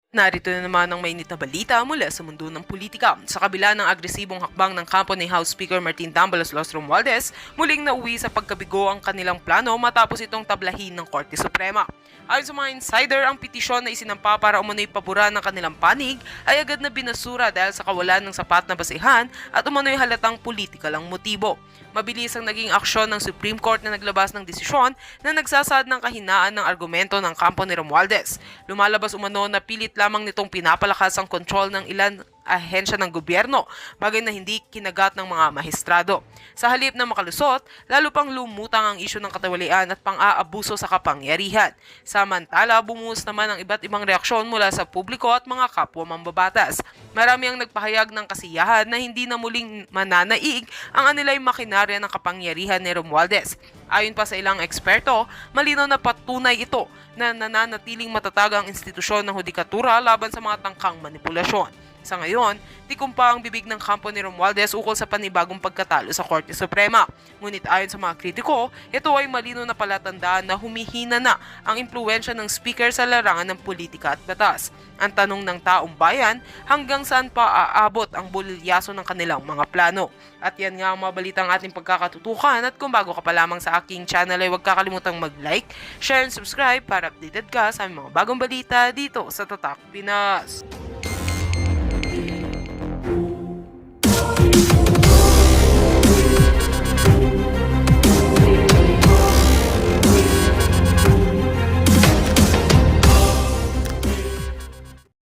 Narito na naman ang mainit na balita mula sa mundo ng politika. Sa kabila ng agresibong hakbang ng kampo ni House Speaker Martin Tambalos Los Romualdez, muling nauwi sa pagkabigo ang kanilang plano matapos itong tablahin ng Korte Suprema. Ayon sa mga insider, ang petisyon na isinampa para umano'y paboran ng kanilang panig ay agad na binasura dahil sa kawalan ng sapat na basihan at umano'y halatang politikal ang motibo. Mabilis ang naging aksyon ng Supreme Court na naglabas ng desisyon na nagsasaad ng kahinaan ng argumento ng kampo ni Romualdez. Lumalabas umano na pilit lamang nitong pinapalakas ang kontrol ng ilan ahensya ng gobyerno, bagay na hindi kinagat ng mga mahistrado. Sa halip na makalusot, lalo pang lumutang ang isyu ng katawalian at pang-aabuso sa kapangyarihan. Samantala, bumuhos naman ang iba't ibang reaksyon mula sa publiko at mga kapwa mambabatas. Marami ang nagpahayag ng kasiyahan na hindi na muling mananaig ang anilay makinarya ng kapangyarihan ni Romualdez. Ayon pa sa ilang eksperto, malinaw na patunay ito na nananatiling matatag ang institusyon ng hudikatura laban sa mga tangkang manipulasyon. Sa ngayon, tikom pa ang bibig ng kampo ni Romualdez ukol sa panibagong pagkatalo sa Korte Suprema. Ngunit ayon sa mga kritiko, ito ay malinaw na palatandaan na humihina na ang impluwensya ng speaker sa larangan ng politika at batas. Ang tanong ng taong bayan, hanggang saan pa aabot ang bulilyaso ng kanilang mga plano? At yan nga ang mga balitang ating pagkakatutukan, at kung bago ka pa lamang sa aking channel ay huwag kakalimutang mag-like, share and subscribe para updated ka sa mga bagong balita dito sa Tatak Pinas.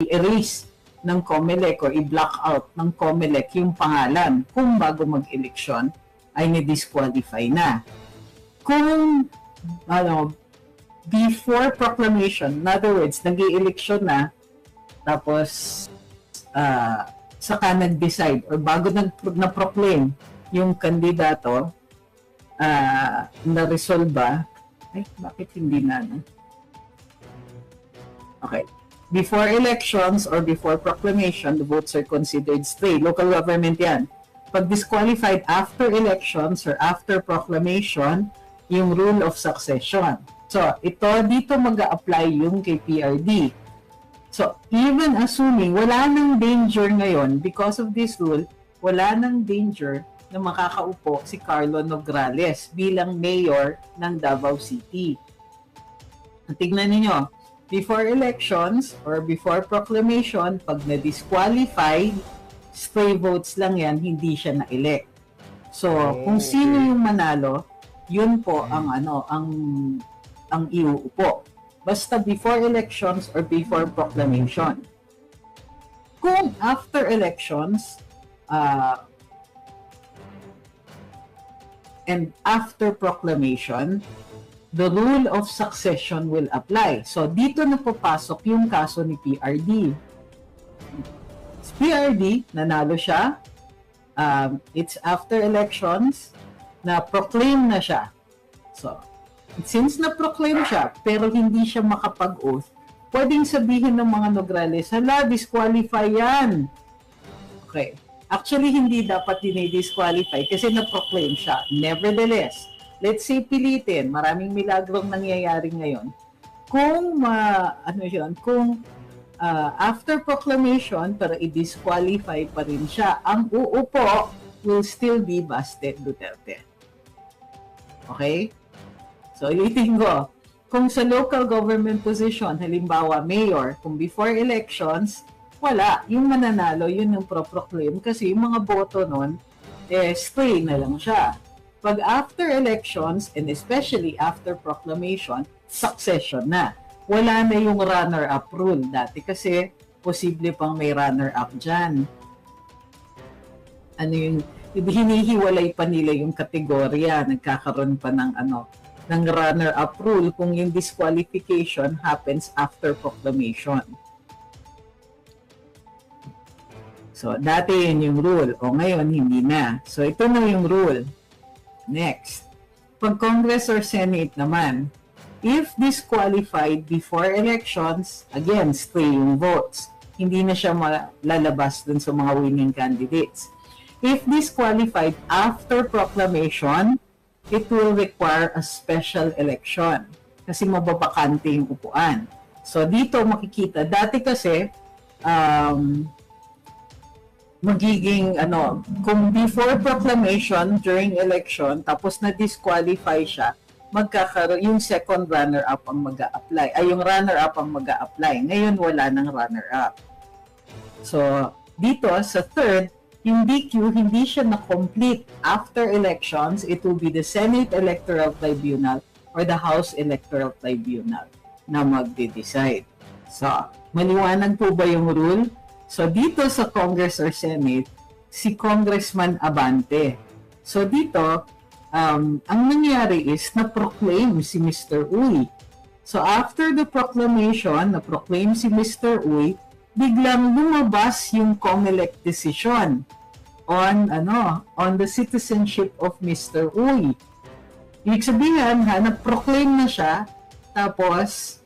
I-erase ng COMELEC o i-block out ng COMELEC yung pangalan kung bago mag-eleksyon ay ni-disqualify na. Kung before proclamation, in other words, nag-i-eleksyon na, tapos saka nag-decide or bago na-proclaim yung kandidato, na-resolve ba? Ay, bakit hindi na? Okay. Before elections or before proclamation, the votes are considered stray. Local government yan. Pag disqualified after elections or after proclamation, yung rule of succession. So, dito mag-a-apply yung kay PRD. So, even assuming wala nang danger ngayon, because of this rule, wala nang danger na makakaupo si Carlo Nograles bilang mayor ng Davao City. Tignan ninyo, before elections or before proclamation, pag na-disqualify, stray votes lang yan, hindi siya na-elect. So, kung sino yung manalo, yun po ang ang iuupo. Basta before elections or before proclamation. Kung after elections and after proclamation, the rule of succession will apply. So, dito na papasok yung kaso ni PRD. PRD, nanalo siya. It's after elections, na-proclaim na siya. So, since na-proclaim siya, pero hindi siya makapag-oath, pwedeng sabihin ng mga Nograles, hala, disqualify yan. Okay. Actually, hindi dapat dinidisqualify kasi na-proclaim siya. Nevertheless, let's say pilitin, maraming milagrong nangyayari ngayon. Kung after proclamation pero i-disqualify pa rin siya, ang uupo will still be Baste Duterte. Okay? So, ulitin ko, kung sa local government position, halimbawa mayor, kung before elections, wala. Yung mananalo, yun yung pro-proclaim kasi yung mga boto nun, stray na lang siya. Pag after elections, and especially after proclamation, succession na. Wala na yung runner-up rule. Dati kasi, posible pang may runner-up dyan. Hinihiwalay pa nila yung kategorya. Nagkakaroon pa ng runner-up rule kung yung disqualification happens after proclamation. So, dati yun yung rule. O ngayon, hindi na. So, ito na yung rule. Next, pag Congress or Senate naman, if disqualified before elections, again, stray yung votes. Hindi na siya lalabas dun sa mga winning candidates. If disqualified after proclamation, it will require a special election kasi mababakante yung upuan. So dito makikita, dati kasi magiging kung before proclamation during election tapos na-disqualify siya, magkakaroon yung second runner-up ang mag-a-apply. Ay yung runner-up ang mag-a-apply. Ngayon wala nang runner-up. So dito sa third, yung DQ hindi siya na-complete after elections, it will be the Senate Electoral Tribunal or the House Electoral Tribunal na magde-decide. So, maliwanag po ba yung rule? So, dito sa Congress or Senate, si Congressman Abante. So, dito, ang nangyari is na-proclaim si Mr. Uy. So, after the proclamation, na-proclaim si Mr. Uy, biglang lumabas yung COMELEC decision on the citizenship of Mr. Uy. Ibig sabihin, na-proclaim na siya, tapos,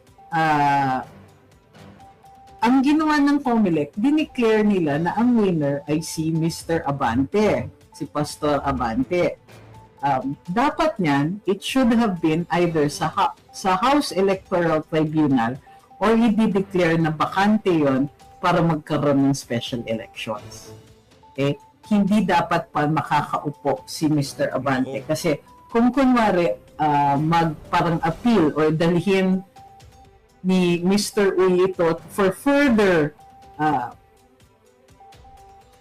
ang ginawa ng COMELEC, dineclare nila na ang winner ay si Mr. Abante, si Pastor Abante. Dapat niyan, it should have been either sa House Electoral Tribunal or i-declare na bakante yon para magkaroon ng special elections. Okay? Hindi dapat pa makakaupo si Mr. Abante kasi kung kunwari parang appeal or dalhin ni Mr. Uy ito for further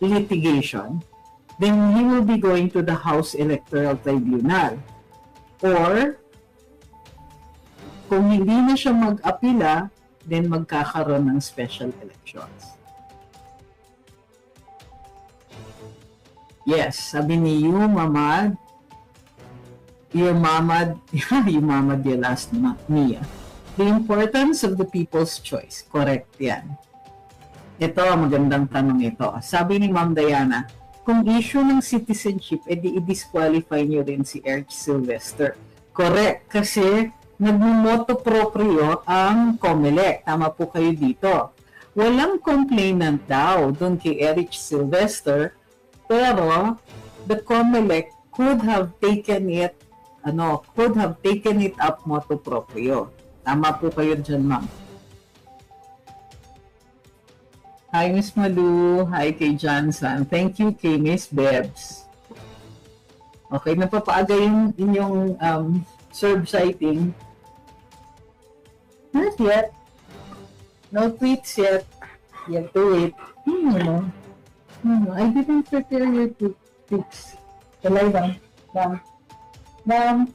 litigation, then he will be going to the House Electoral Tribunal. Or kung hindi na siya mag-apila, then magkakaroon ng special elections. Yes, sabi ni Yu Mamad, you mamad your last Mia. The importance of the people's choice. Correct yan. Ito, magandang tanong ito. Sabi ni Ma'am Diana, kung issue ng citizenship, edi i-disqualify nyo rin si Eric Sylvester. Correct, kasi nagmumoto proprio ang COMELEC. Tama po kayo dito. Walang complainant daw doon kay Eric Sylvester, pero the COMELEC could have taken it up motu proprio. Tama po kayo dyan, ma'am. Hi, Miss Malu. Hi kay Johnson. Thank you kay Miss Bebs. Okay, napapaaga yung inyong serve citing. Not yet. No tweets yet. You have to wait. I didn't prepare your tweets. Talay lang. Ma'am.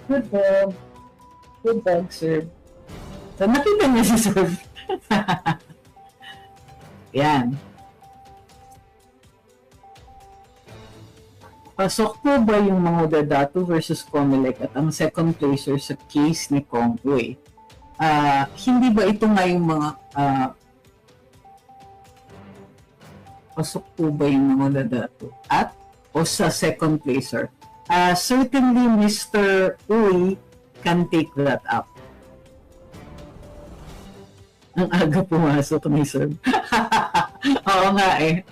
Good dog. Good dog, sir. So, nakita niya si sir. Yan. Pasok po ba yung mga Dadato versus COMELEC at ang second placer sa case ni Kong Uy? Hindi ba ito nga yung mga pasok po ba yung mga Dadato at o sa second placer? Certainly Mr. Uy can take that up. Ang aga pumasok ni sir. Oo nga eh.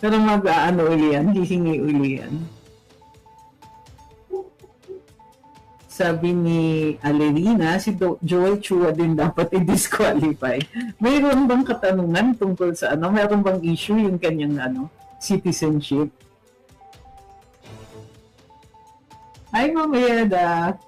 Pero uli yan, hihingi uli yan. Sabi ni Alerina, si Joel Chua din dapat i-disqualify. Mayroon bang katanungan tungkol sa mayroon bang issue yung kanyang citizenship? Hi, Ma'am Eda.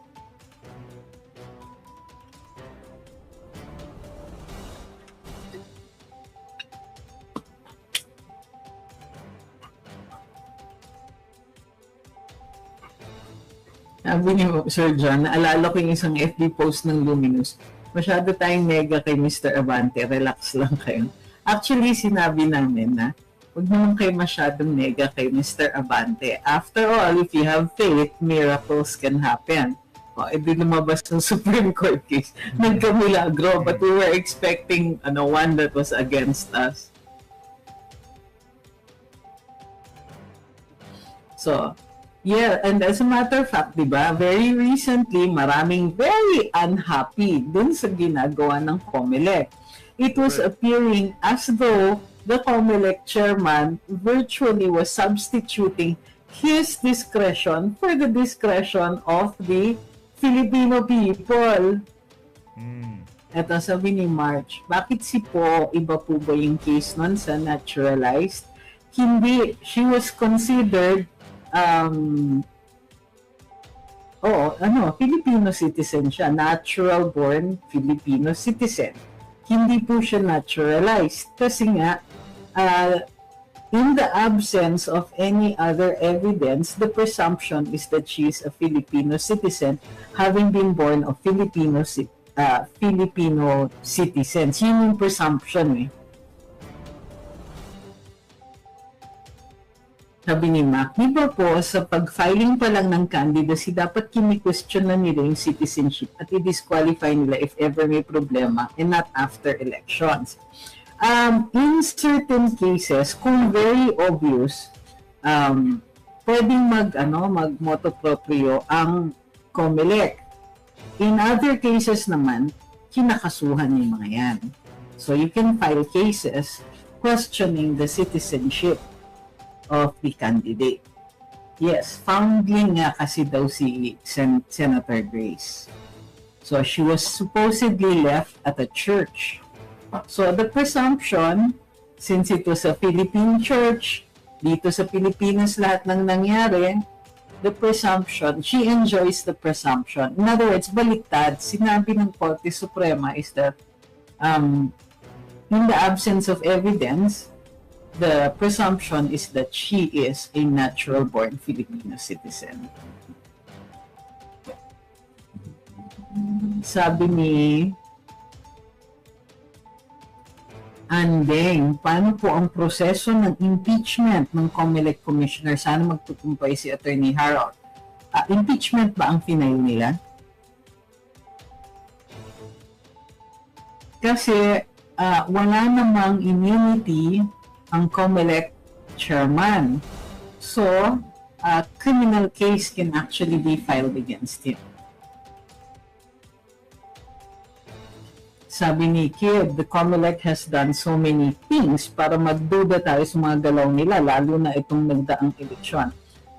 Sabi ni Sir John, naalala ko yung isang FB post ng Luminous. Masyado tayong nega kay Mr. Abante. Relax lang kayo. Actually, sinabi namin na huwag naman kayo masyadong nega kay Mr. Abante. After all, if you have faith, miracles can happen. Edi lumabas ng Supreme Court case. Nagkamilagro, but we were expecting one that was against us. So, yeah, and as a matter of fact, diba, very recently, maraming very unhappy dun sa ginagawa ng COMELEC. It was appearing as though the COMELEC chairman virtually was substituting his discretion for the discretion of the Filipino people. Eto, sabi ni March, bakit si Po, iba po ba yung case nun sa naturalized? Hindi, she was considered, Filipino citizen siya, natural-born Filipino citizen. Hindi po siya naturalized kasi nga, in the absence of any other evidence, the presumption is that she is a Filipino citizen, having been born of Filipino citizens. Yun yung presumption eh. Sabi ni Mac, di ba po sa pag-filing pa lang ng candidacy, dapat kini-question na nila yung citizenship at i-disqualify nila if ever may problema and not after elections. In certain cases, kung very obvious, pwedeng mag-motu proprio ang COMELEC. In other cases naman, kinakasuhan yung mga yan. So you can file cases questioning the citizenship of the candidate. Yes, foundling nga kasi daw si Senator Grace. So she was supposedly left at a church. So the presumption, since it was a Philippine church, dito sa Pilipinas lahat ng nangyari, the presumption, she enjoys the presumption. In other words, baliktad, sinabi ng Korte Suprema is that in the absence of evidence, the presumption is that she is a natural-born Filipino citizen. Sabi ni Andeng, paano po ang proseso ng impeachment ng COMELEC Commissioner? Sana magtutumpay si Attorney Harold. Impeachment ba ang final nila? Kasi wala namang immunity ang COMELEC chairman. So, a criminal case can actually be filed against him. Sabi ni Kid, the COMELEC has done so many things para magduda tayo sa mga galaw nila, lalo na itong nagdaang eleksyon.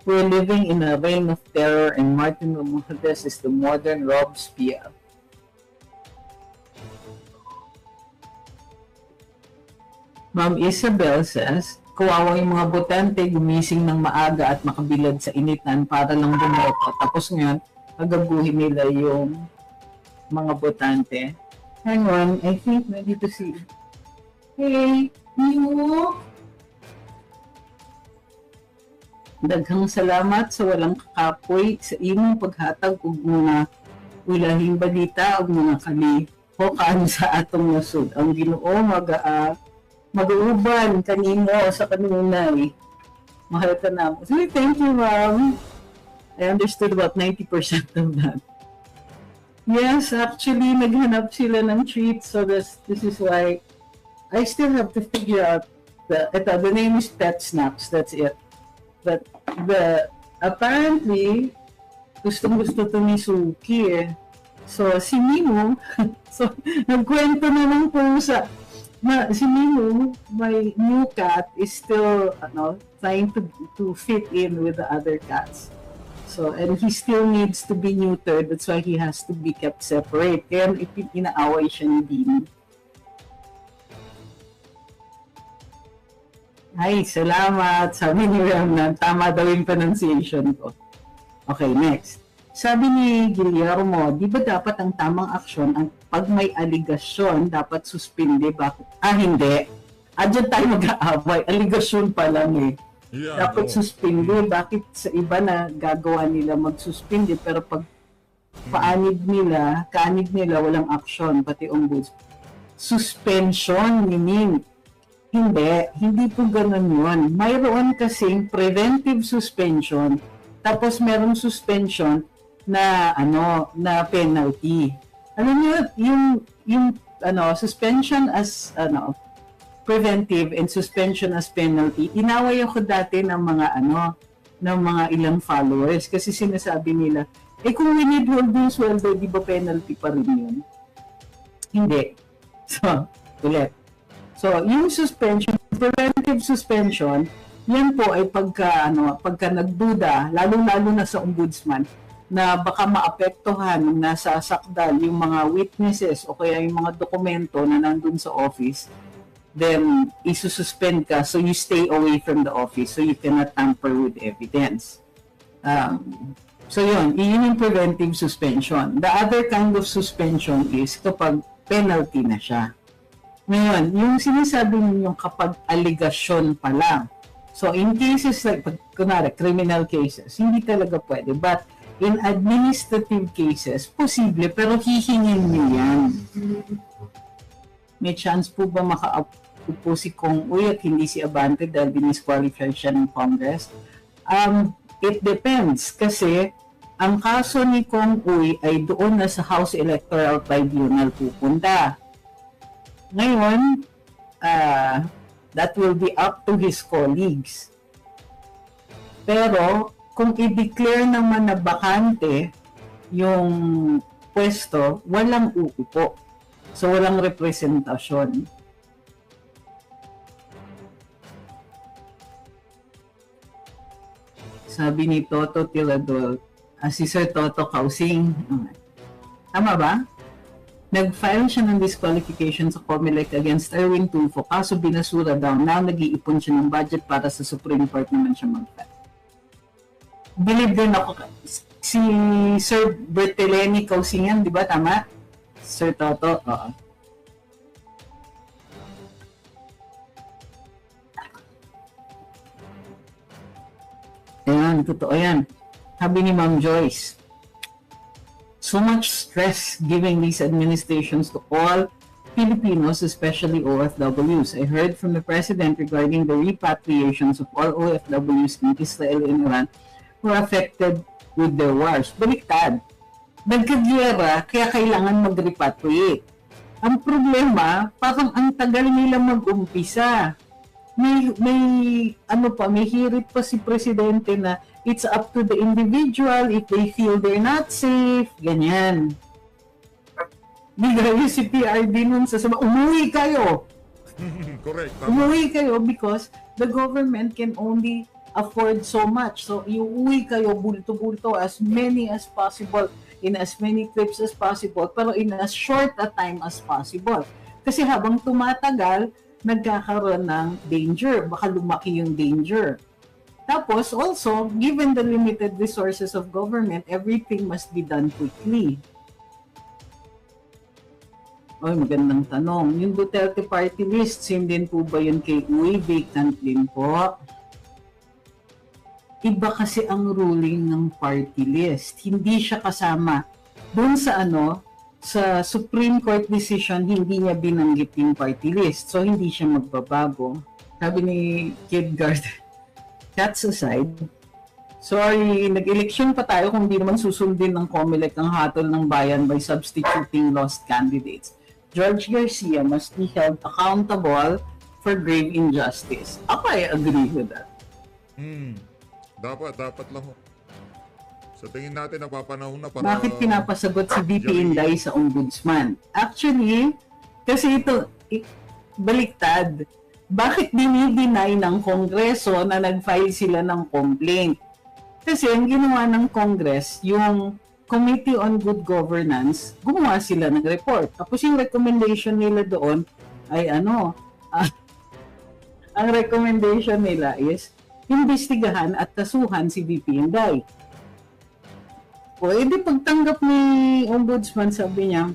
We're living in a reign of terror and Martin Romualdez is the modern Robespierre. Ma'am Isabel says, kawawa yung mga botante gumising ng maaga at makabilad sa initan para lang bumoto. Tapos ngayon, agabuhin nila yung mga botante. Hang on, I think ready to see. Hey, Nemo! Daghang salamat sa walang kakapoy sa imong paghatag ug mga ulahing balita ug mga kalihokan sa atong nasud. Ang Ginoo mag-uuban kanimo sa kanunay. Mahal ka na. So, thank you, ma'am. I understood about 90% of that. Yes, actually, naghanap sila ng treats. So this is why I still have to figure out the name is Pet Snacks. That's it. But apparently, gustong-gusto to ni Suki eh. So, si Mimo, so, nagkwento na ng pusa. Si Mimo, my new cat, is still trying to fit in with the other cats. So, and he still needs to be neutered. That's why he has to be kept separate. Kaya inaaway siya ni Dini. Ay, salamat. Sabi ni Ramnan, tama daw yung pronunciation ko. Okay, next. Sabi ni Guillermo, di ba dapat ang tamang aksyon, ang pag may aligasyon, dapat suspinde? Bakit? Hindi. Diyan tayo mag-aaway. Aligasyon pa lang eh. Yeah, dapat suspinde. Bakit sa iba na gagawa nila magsuspinde, pero pag kaanib nila, walang aksyon, pati ombuds. Suspension, meaning, hindi po ganun yun. Mayroon kasing preventive suspension, tapos merong suspension na na penalty. Alam niyo, yung suspension as preventive and suspension as penalty, inaway ako dati ng mga ilang followers kasi sinasabi nila, kung winidhold yung sweldo, di ba penalty pa rin yun? Hindi. So, ulit. So, yung suspension, preventive suspension, yan po ay pagka nagduda, lalong-lalo na sa ombudsman, na baka maapektuhan ng nasa sakdal yung mga witnesses o kaya yung mga dokumento na nandun sa office, then isususpend ka so you stay away from the office so you cannot tamper with evidence. So yun yung preventive suspension. The other kind of suspension is kapag penalty na siya. Ngayon, yung sinasabi ninyong kapag allegation pa lang. So in cases like, kunwari, criminal cases, hindi talaga pwede. But in administrative cases, posible, pero hihingin niyo yan. May chance po ba makaupo si Kong Uy at hindi si Abante dahil dinisqualify siya ng Congress? It depends kasi ang kaso ni Kong Uy ay doon na sa House Electoral Tribunal pupunta. Ngayon, that will be up to his colleagues. Pero kung i-declare naman na bakante yung pwesto, walang uupo. So walang representasyon. Sabi ni Toto Tilador, si Sir Toto Kausing. Tama ba? Nag-file siya ng disqualification sa COMELEC against Erwin Tulfo, kaso binasura daw. Now nag-iipon siya ng budget para sa Supreme Court naman siya mag-file. Believe din ako, si Sir Berteleni Kausing yan, di ba? Tama? Sir Toto? Oo. Ayan, totoo yan. Sabi ni Ma'am Joyce, so much stress giving these administrations to all Filipinos, especially OFWs. I heard from the President regarding the repatriations of all OFWs in Israel and Iran who are affected with their wars. Baliktad. Nagkagyera, kaya kailangan mag-repatriate. Ang problema, parang ang tagal nila mag-umpisa. May hirit pa si Presidente na it's up to the individual if they feel they're not safe, ganyan. Bigay si PRD nun sa umuwi kayo. Correct. Umuwi kayo because the government can only afford so much. So, iuwi kayo bulto-bulto as many as possible, in as many trips as possible, pero in as short a time as possible. Kasi habang tumatagal, nagkakaroon ng danger. Baka lumaki yung danger. Tapos, also, given the limited resources of government, everything must be done quickly. Oy, magandang tanong. Yung Duterte party list, same din po ba yun kay Uy? Vacant din po. Iba kasi ang ruling ng party list. Hindi siya kasama. Doon sa sa Supreme Court decision, hindi niya binanggit yung party list. So, hindi siya magbabago. Sabi ni Kid Guard, cats aside, sorry, nag-eleksyon pa tayo kung di naman susundin ng COMELEC ang hatol ng bayan by substituting lost candidates. George Garcia must be held accountable for grave injustice. Ako, I agree with that. Dapat lang. Sa tingin natin, napapanahon na para... Bakit pinapasagot si VP Inday sa ombudsman? Actually, kasi ito, baliktad. Bakit dinideny ng Kongreso na nag-file sila ng complaint? Kasi ang ginawa ng Congress, yung Committee on Good Governance, gumawa sila ng report. Tapos yung recommendation nila doon ay ang recommendation nila is imbestigahan at kasuhan si VP Inday. O, edi pagtanggap ni Ombudsman, sabi niya,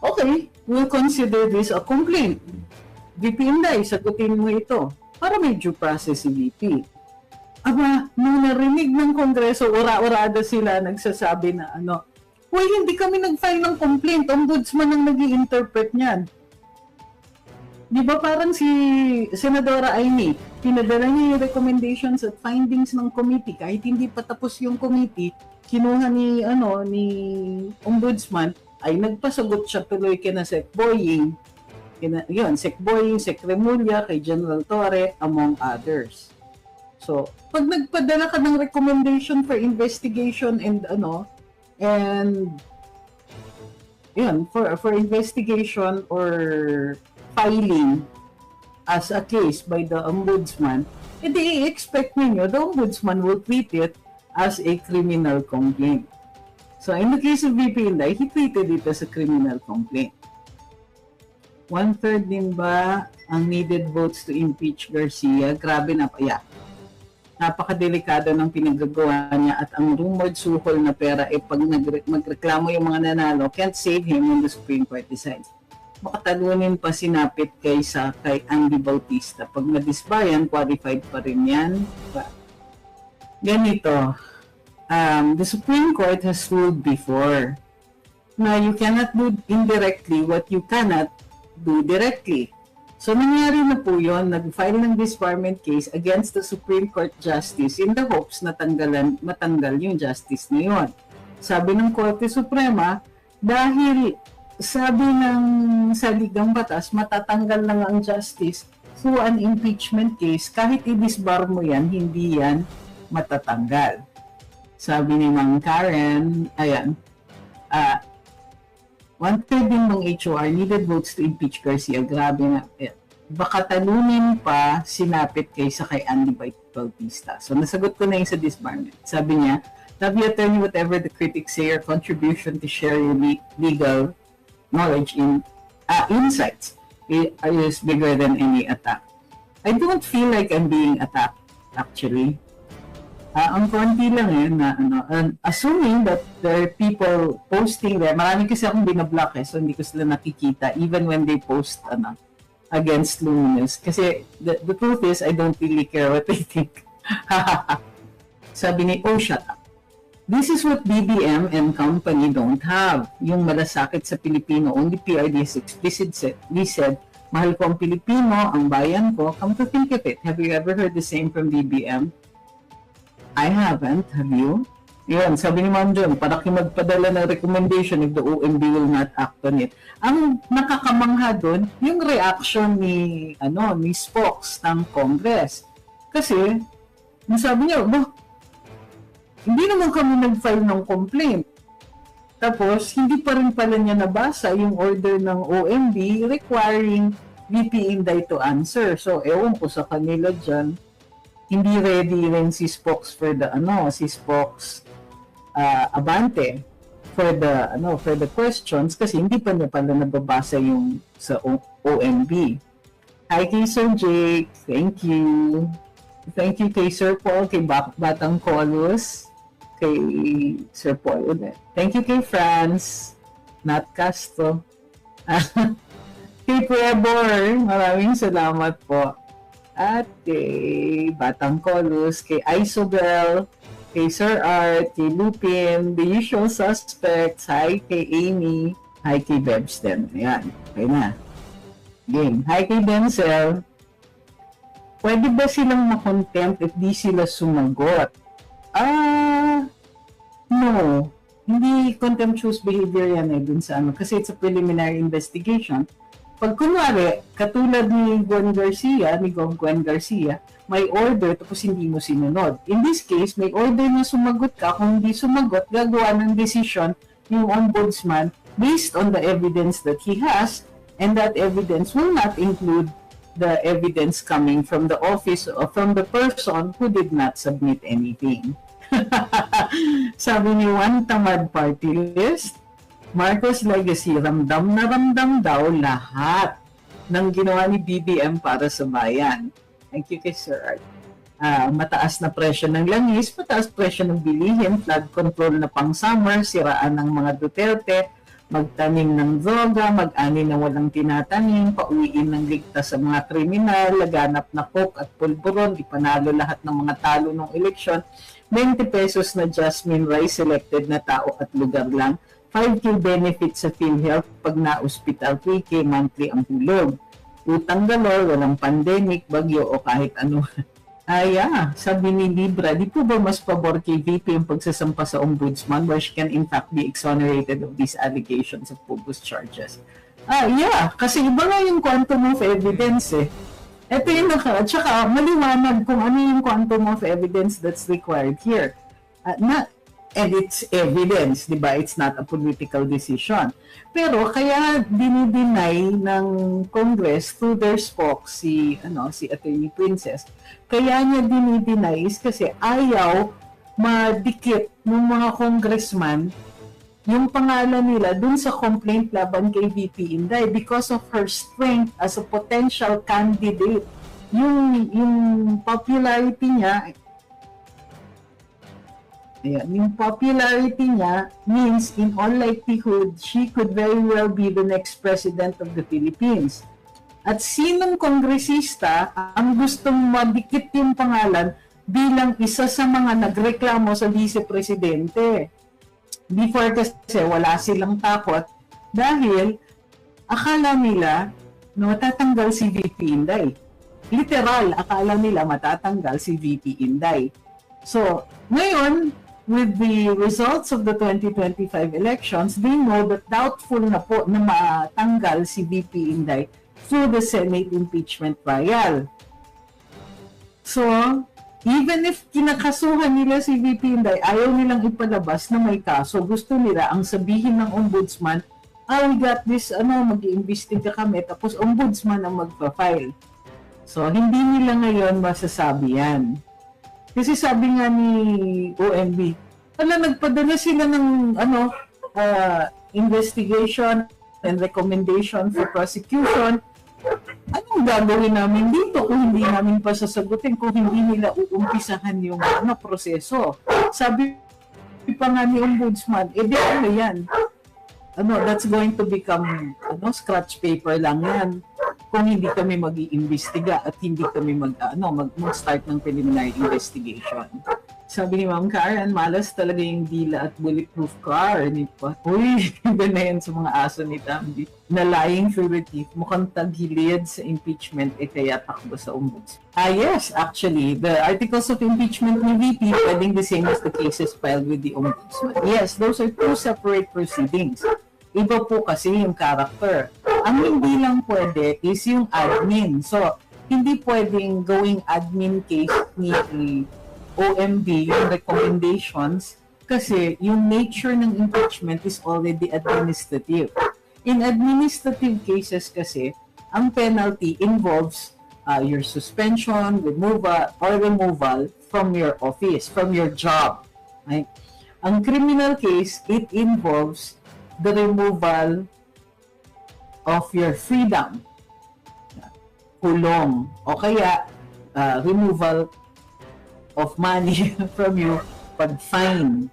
okay, we'll consider this a complaint. VP Inday, sagutin mo ito para may due process si VP. Aba, nung narinig ng Kongreso, ura-urada sila nagsasabi na uy, hindi kami nag-file ng complaint, Ombudsman ang nag-i-interpret niyan. Di ba parang si Senadora Aimee, pinadala niya yung recommendations at findings ng committee, kahit hindi pa tapos yung committee, kinuha ni Ombudsman, ay nagpasagot siya tuloy kina Sec Boying, Sec Boying, Sec Remulla, kay General Torre, among others. So, pag nagpadala ka ng recommendation for investigation and for investigation or filing as a case by the Ombudsman, edi i-expect ninyo, the Ombudsman will treat it as a criminal complaint. So in the case of VP Inday, he treated it as a criminal complaint. 1/3 din ba ang needed votes to impeach Garcia? Grabe na pa. Yeah. Napakadelikado ng pinagagawa niya at ang rumored suhol na pera pag magreklamo yung mga nanalo can't save him when the Supreme Court decides. Makatalunin pa sinapit kay Andy Bautista. Pag madisbayan, qualified pa rin yan. Ganito, the Supreme Court has ruled before na you cannot do indirectly what you cannot do directly. So nangyari na po yun, nag-file ng disbarment case against the Supreme Court Justice in the hopes na matanggal yung justice na yun. Sabi ng Korte Suprema, dahil sabi ng saligang batas, matatanggal lang ang justice through an impeachment case, kahit i-disbar mo yan, hindi yan matatanggal. Sabi ni Mang Karen, ayan, 1/3 din ng HOR needed votes to impeach Garcia. Grabe na. Baka talunin pa sinapit kaysa kay Andy Bautista. So nasagot ko na yung sa disbarment. Sabi niya, love you attorney, whatever the critics say, your contribution to share your legal knowledge in insights is bigger than any attack. I don't feel like I'm being attacked actually. Ang konti lang na assuming that there are people posting there, marami kasi akong binablock so hindi ko sila nakikita even when they post against Luminous. Kasi the truth is, I don't really care what they think. Sabi ni, oh, shut up. This is what BBM and company don't have. Yung malasakit sa Pilipino, only PRDS explicitly said, mahal ko ang Pilipino, ang bayan ko. Come to think of it, have you ever heard the same from BBM? I haven't. Have you? Yun, sabi ni Ma'am John, para magpadala ng recommendation if the OMB will not act on it. Ang nakakamangha doon, yung reaction ni Spokes ng Congress. Kasi, sabi niya, hindi naman kami nag-file ng complaint. Tapos, hindi pa rin pala niya nabasa yung order ng OMB requiring VP Inday to answer. So, ewan ko sa kanila dyan. Hindi ready rin si Spokes for the Abante for the questions kasi hindi pa niya pala nababasa yung sa OMB. Hi kay Sir Jake, thank you. Thank you kay Sir Paul, kay Batang Colus, kay Sir Paul ulit. Thank you kay Franz, Nat Castro. Kay Trevor, maraming salamat po. At kay Batang Colus, kay Isobel, kay Sir Art, kay Lupin, the usual suspects, hi kay Amy, hi kay Bebsten. Ayan, okay na. Game. Hi kay Denzel. Pwede ba silang makontempt if di sila sumagot? No. Hindi contemptuous behavior yan dun sa kasi it's a preliminary investigation. Pag kunwari, katulad ni Gwen Garcia, may order tapos hindi mo sinunod. In this case, may order na sumagot ka. Kung hindi sumagot, gagawa ng decision yung ombudsman based on the evidence that he has, and that evidence will not include the evidence coming from the office or from the person who did not submit anything. Sabi ni Juan Tamad Party List, Marcos legacy, ramdam na ramdam daw lahat ng ginawa ni BBM para sa bayan. Thank you kay Sir Art. Mataas na presyo ng langis, mataas presyo ng bilihin, flood control na pang summer, siraan ng mga Duterte, magtanim ng droga, mag-ani na walang tinatanim, pauwiin ng ligtas sa mga kriminal, laganap na coke at pulburon, ipanalo lahat ng mga talo ng eleksyon, 20 pesos na Jasmine Rice, selected na tao at lugar lang, 5K benefits sa PhilHealth pag na-hospital, 3K monthly ang hulog. Utang galore, walang pandemic, bagyo o kahit ano. Sabi ni Libra, di po ba mas pabor kay VP yung pagsasampa sa ombudsman where she can in fact be exonerated of these allegations of bogus charges? Kasi iba nga yung quantum of evidence Ito yung tsaka maliwanag kung ano yung quantum of evidence that's required here. And it's evidence, di ba? It's not a political decision. Pero kaya dinideny ng Congress through their spokes si Attorney Princess. Kaya niya dinideny is kasi ayaw madikit ng mga congressman yung pangalan nila dun sa complaint laban kay VP Inday because of her strength as a potential candidate. Yung popularity niya, ayan, yung popularity niya means in all likelihood, she could very well be the next president of the Philippines. At sinong kongresista ang gustong madikit yung pangalan bilang isa sa mga nagreklamo sa vice-presidente? Before kasi wala silang takot dahil akala nila na matatanggal si VP Inday. Literal, akala nila matatanggal si VP Inday. So, ngayon, with the results of the 2025 elections, they know that doubtful na po na matanggal si VP Inday through the Senate impeachment trial. So, even if kinakasuhan nila si VP Inday, ayaw nilang ipalabas na may kaso. Gusto nila ang sabihin ng ombudsman, we got this, mag-iimbestiga kami, tapos ombudsman ang magpa-file. So, hindi nila ngayon masasabi yan. Kasi sabi nga ni OMB, nagpadala sila ng investigation and recommendation for prosecution. Anong gagawin namin dito kung hindi namin pa sasagutin, kung hindi nila uumpisahan yung proseso? Sabi pa nga ni Ombudsman, yan? That's going to become scratch paper lang yan kung hindi kami mag-iimbestiga at hindi kami mag-start ng preliminary investigation. Sabi ni Ma'am Karen, malas talaga yung dila at bulletproof car. Uy, iba na yan sa mga aso ni Tambi. Na lying through the teeth, mukhang taghilid sa impeachment, kaya takbo sa ombudsman. Yes, actually, the articles of impeachment ni VP pwedeng the same as the cases filed with the ombudsman. Yes, those are two separate proceedings. Iba po kasi yung character. Ang hindi lang pwede is yung admin. So, hindi pwedeng going admin case ni OMB, yung recommendations, kasi yung nature ng impeachment is already administrative. In administrative cases kasi, ang penalty involves your suspension, removal from your office, from your job. Right? Ang criminal case, it involves the removal of your freedom, kulong, o kaya removal of money from you pag fine.